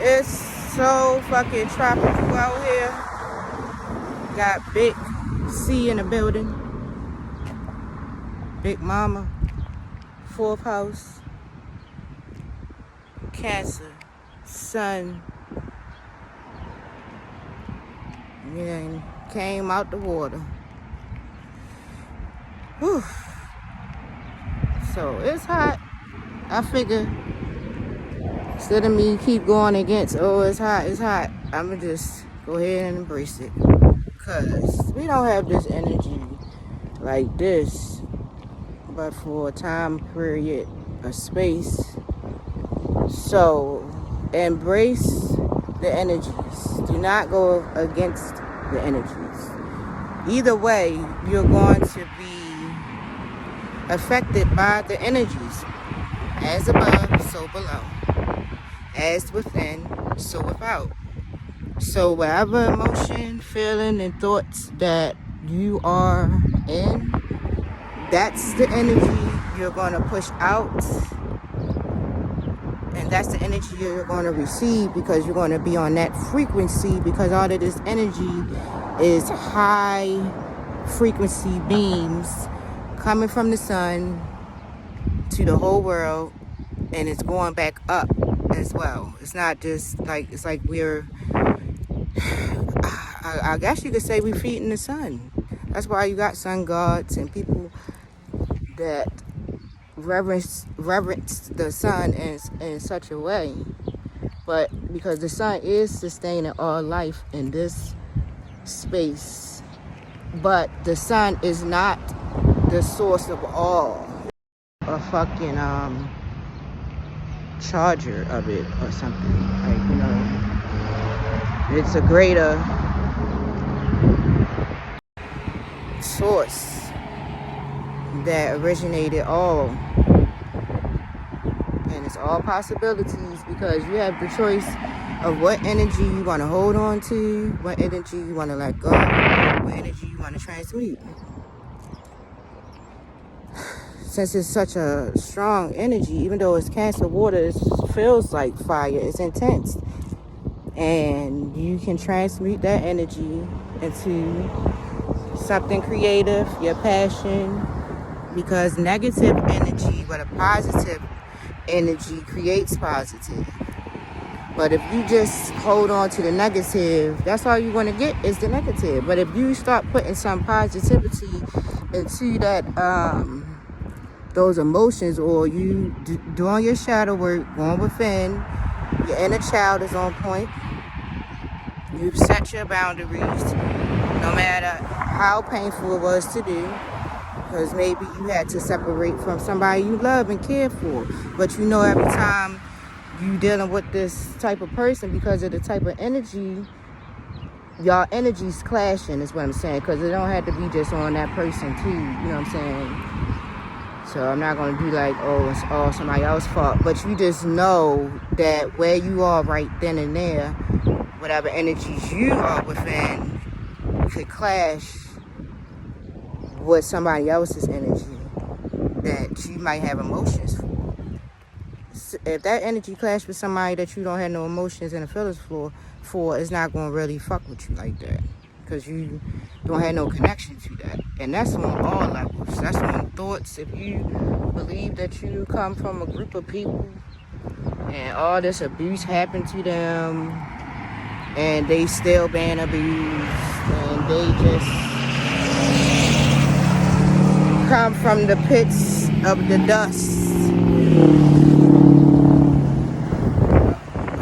It's so fucking tropical out here. Got Big C in the building. Big Mama. Fourth house. Cancer. Sun. And came out the water. Whew. So it's hot. I figure instead of me keep going against, oh, it's hot, I'ma just go ahead and embrace it. Because we don't have this energy like this, but for a time period, a space. So embrace the energies. Do not go against the energies. Either way, you're going to be affected by the energies. As above, so below. As within, so without. So whatever emotion, feeling, and thoughts that you are in, that's the energy you're going to push out. And that's the energy you're going to receive, because you're going to be on that frequency, because all of this energy is high frequency beams coming from the sun to the whole world, and it's going back up as well. It's not just like, it's like we're, I guess you could say we're feeding the sun. That's why you got sun gods and people that reverence the sun in such a way. But because the sun is sustaining all life in this space, but the sun is not the source of all. A fucking charger of it or something, like, you know, it's a greater source that originated all, and it's all possibilities, because you have the choice of what energy you want to hold on to, what energy you want to let go, what energy you want to transmute. Since it's such a strong energy, even though it's Cancer water, it feels like fire. It's intense. And you can transmute that energy into something creative, your passion, because negative energy, but a positive energy creates positive. But if you just hold on to the negative, that's all you're going to get is the negative. But if you start putting some positivity into that, those emotions, or you doing your shadow work, going within, your inner child is on point. You've set your boundaries, no matter how painful it was to do, because maybe you had to separate from somebody you love and care for. But you know, every time you dealing with this type of person, because of the type of energy, y'all energies clashing is what I'm saying, because it don't have to be just on that person too, you know what I'm saying? So I'm not going to be like, oh, it's all somebody else's fault. But you just know that where you are right then and there, whatever energies you are within could clash with somebody else's energy that you might have emotions for. If that energy clashes with somebody that you don't have no emotions and feelings for, it's not going to really fuck with you like that, because you don't have no connection to that. And that's on all levels. That's on thoughts. If you believe that you come from a group of people and all this abuse happened to them, and they still being abused, and they just come from the pits of the dust.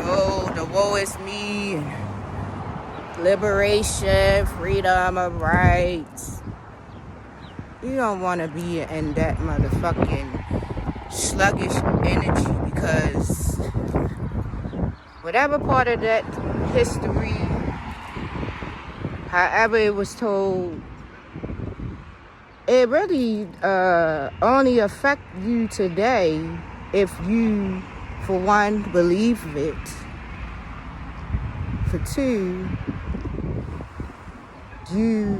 Oh, the woe is me. Liberation, freedom of rights. You don't want to be in that motherfucking sluggish energy, because whatever part of that history, however it was told, it really only affect you today if you, for one, believe it. For two, you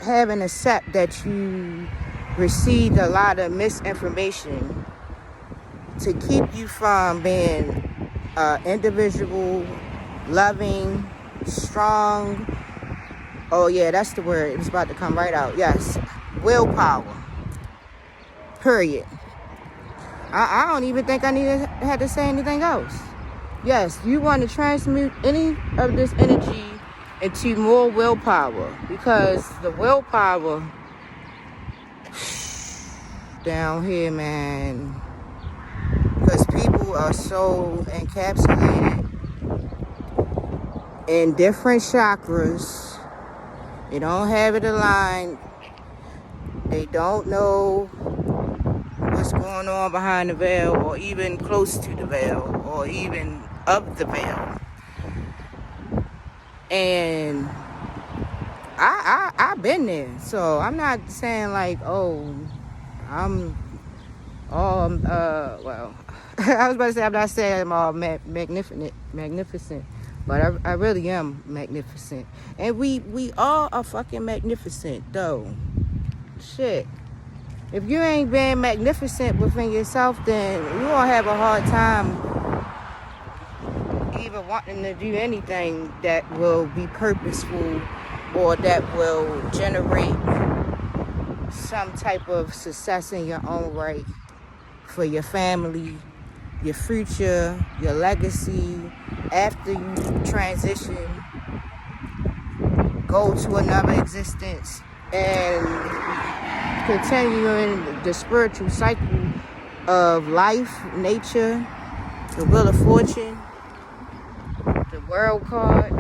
have an accept that you received a lot of misinformation to keep you from being individual, loving, strong. Oh yeah, that's the word. It was about to come right out. Yes, willpower. Period. I don't even think I had to say anything else. Yes, you want to transmute any of this energy into more willpower, because the willpower down here, man, because people are so encapsulated in different chakras. They don't have it aligned. They don't know what's going on behind the veil, or even close to the veil, or even of the veil. And I've been there, so I'm not saying like, oh, I'm all well, I was about to say, I'm not saying I'm all magnificent, but I really am magnificent. And we all are fucking magnificent though. Shit. If you ain't being magnificent within yourself, then you gonna have a hard time even wanting to do anything that will be purposeful, or that will generate some type of success in your own right for your family, your future, your legacy. After you transition, go to another existence, and continuing the spiritual cycle of life, nature, the wheel of fortune, the world card.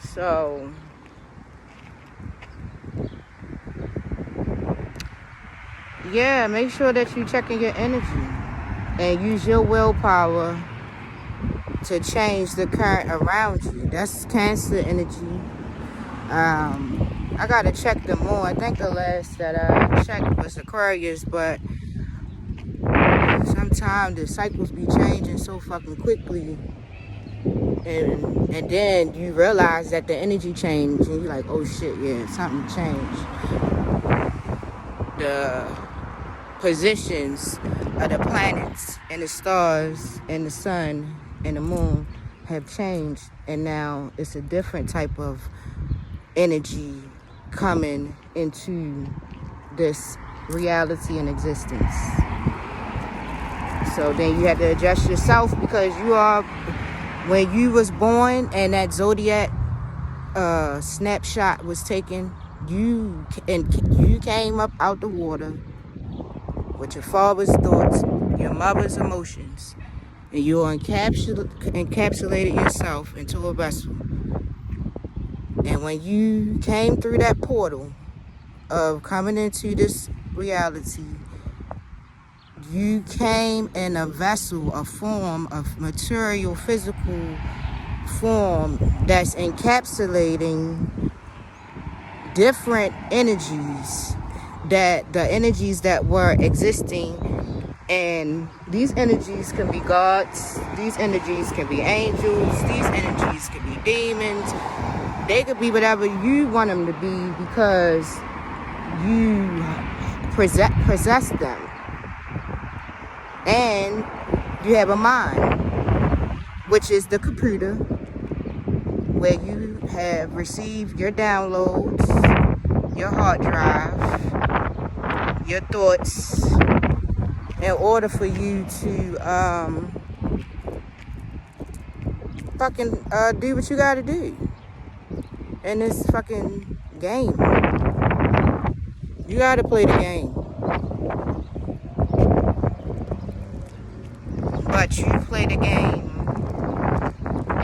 So yeah, make sure that you checking your energy and use your willpower to change the current around you. That's Cancer energy. I gotta check them more. I think the last that I checked was Aquarius, but sometimes the cycles be changing so fucking quickly, and then you realize that the energy changed, and you're like, oh shit, yeah, something changed. The positions of the planets and the stars and the sun and the moon have changed, and now it's a different type of energy coming into this reality and existence. So then you have to adjust yourself, because you are, when you was born and that zodiac snapshot was taken, you came up out the water with your father's thoughts, your mother's emotions, and you encapsulated yourself into a vessel. And when you came through that portal of coming into this reality, you came in a vessel, a form of material, physical form that's encapsulating different energies, that the energies that were existing. And these energies can be gods, these energies can be angels, these energies can be demons. They could be whatever you want them to be, because you possess them. And you have a mind, which is the computer, where you have received your downloads, your hard drive, your thoughts, in order for you to do what you gotta do in this fucking game. You gotta play the game. But you play the game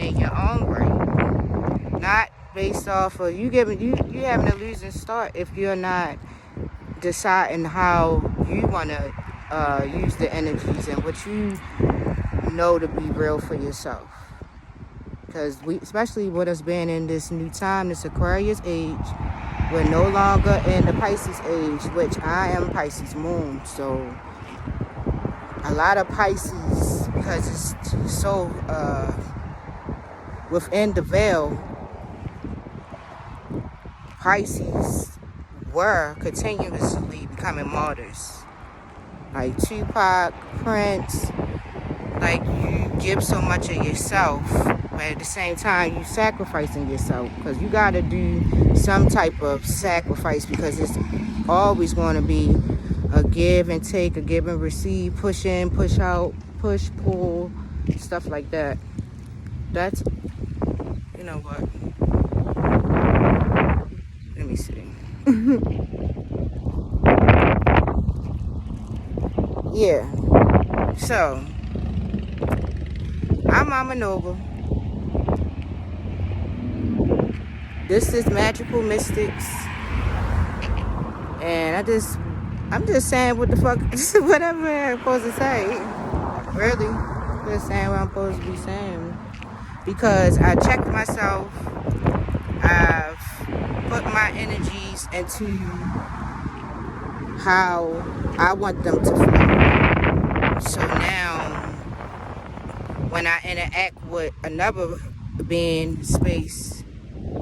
in your own right. Not based off of you having a losing start if you're not deciding how you wanna use the energies and what you know to be real for yourself. Because especially with us being in this new time, this Aquarius age, we're no longer in the Pisces age, which I am Pisces moon. So a lot of Pisces, because it's so within the veil, Pisces were continuously becoming martyrs. Like Tupac, Prince, like you give so much of yourself, but at the same time you sacrificing yourself, because you got to do some type of sacrifice, because it's always going to be a give and take, a give and receive, push in, push out, push, pull, stuff like that. That's, you know what, let me see. Yeah, so I'm Mama Nova. This is Magical Mystics, and I'm just saying what the fuck, whatever I'm supposed to say. Really, just saying what I'm supposed to be saying, because I checked myself. I've put my energies into how I want them to flow. So now, when I interact with another being, space,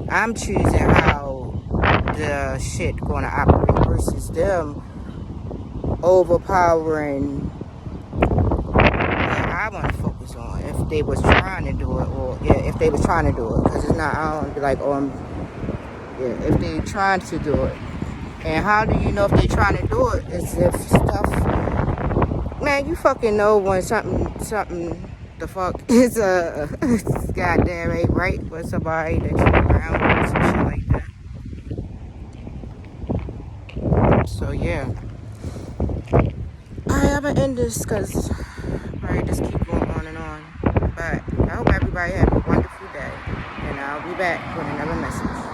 I'm choosing how the shit gonna operate versus them overpowering what I want to focus on. If they was trying to do it, or yeah, if they was trying to do it, because it's not, I don't be like, yeah, if they trying to do it. And how do you know if they trying to do it? It's if stuff, man, you fucking know when something the fuck is goddamn ain't right with somebody that you around or some shit like that. So yeah, I'm gonna end this because probably just keep going on and on. But I hope everybody have a wonderful day, and I'll be back with another message.